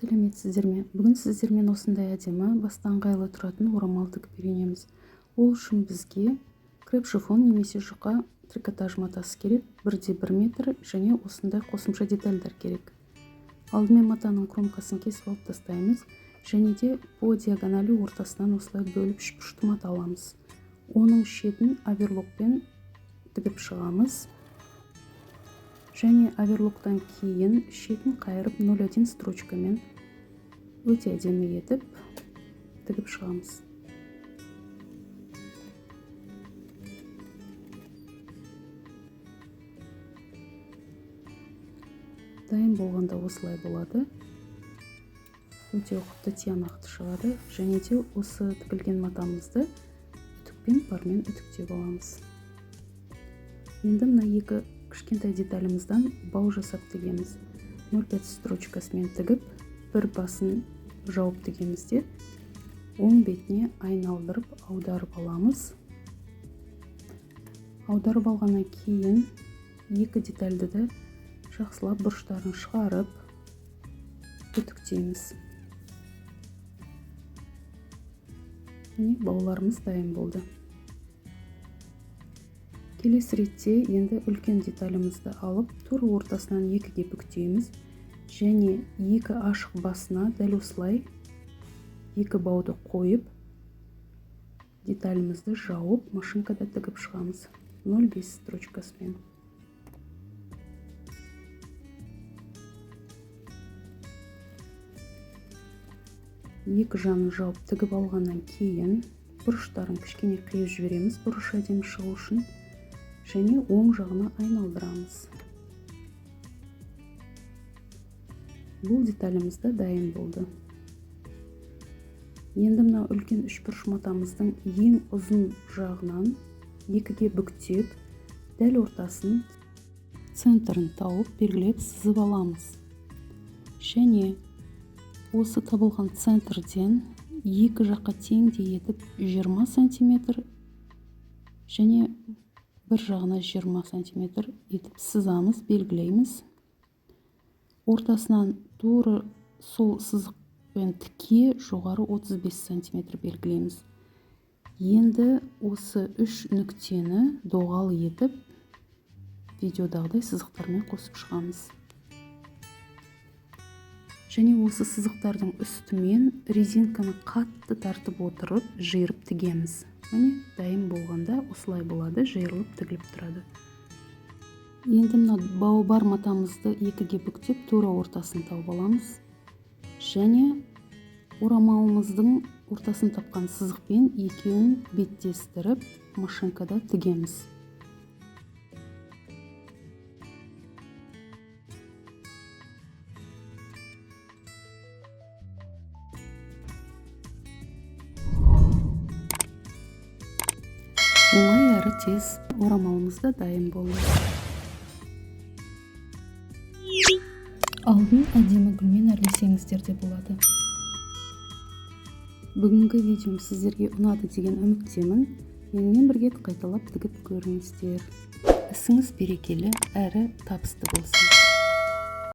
Сәлеметсіздер ме? Бүгін сіздермен осындай әдемі, бастан ыңғайлы тұратын орамал тігіп үйренеміз. Ол үшін бізге креп шифон немесе жұқа трикотаж матасы керек, 1,1 метр және осындай қосымша детальдар керек. Алдымен матаның кромкасын кесіп алып тастаймыз, және де по диагонали ортасынан осылай бөліп үшбұрышты мата аламыз. Оның шетін оверлокпен тігіп шығамыз. Және оверлоктан кейін шетін қайырып 0,1 строчкамен өте әдемі етіп тігіп шығамыз. Дайын болғанда осылай болады. Өте ұқыпты тиянақты шығады. Және де осы тігілген матамызды үтікпен пармен үтіктеп аламыз. Енді мына екі кішкентай деталіміздан бау жасап тігеміз. 0,5 строчкасымен тігіп, бір басын жауып тігемізде, оң бетіне айналдырып аударып аламыз. Аударып алғаннан кейін екі детальді де жақсылап бұрыштарын шығарып үтіктейміз. Міне бауларымыз дайын болды. Келесі ретте енді үлкен деталімізді алып, тура ортасынан екіге бүктейміз және екі ашық басына дәл осылай екі бауды қойып, деталімізді жауып, машинкада тігіп шығамыз 0,5 строчкасымен. Екі жағын жауып тігіп алғаннан кейін бұрыштарын кішкене қиып жібереміз, бұрыш әдемі шығу үшін. Және оң жағына айналдырамыз. Бұл деталімізді дайын болды. Енді мына үлкен үшбұрыш матамыздың ең ұзын жағынан екіге бүктеп, дәл ортасын центрін тауып белгілеп сызып аламыз. Және осы табылған центрден екі жаққа теңдей етіп 20 см және бір жағына 20 см етіп сызамыз, белгілейміз. Ортасынан тура сол сызықпен тіке жоғары 35 см белгілейміз. Енді осы үш нүктені доғал етіп, видеодағыдай сызықтармен қосып шығамыз. Және осы сызықтардың үстімен резинканы қатты тартып отырып, жиырып тігеміз. Міне дайын болғанда осылай болады, жиырылып тігіліп тұрады. Енді мына бауы бар матамызды екіге бүктеп, тура ортасын тауып аламыз. Және орамалымыздың ортасын тапқан сызықпен екеуін беттестіріп, машинкада тігеміз. Оңай әрі тез орамалымыз да дайын болды. Алдын әдемі гүлмен әрлесеңіздер де болады. Бүгінгі видеом сіздерге ұнады деген үміттемін. Менімен бірге қайталап тігіп көріңіздер. Ісіңіз берекелі әрі табысты болсын.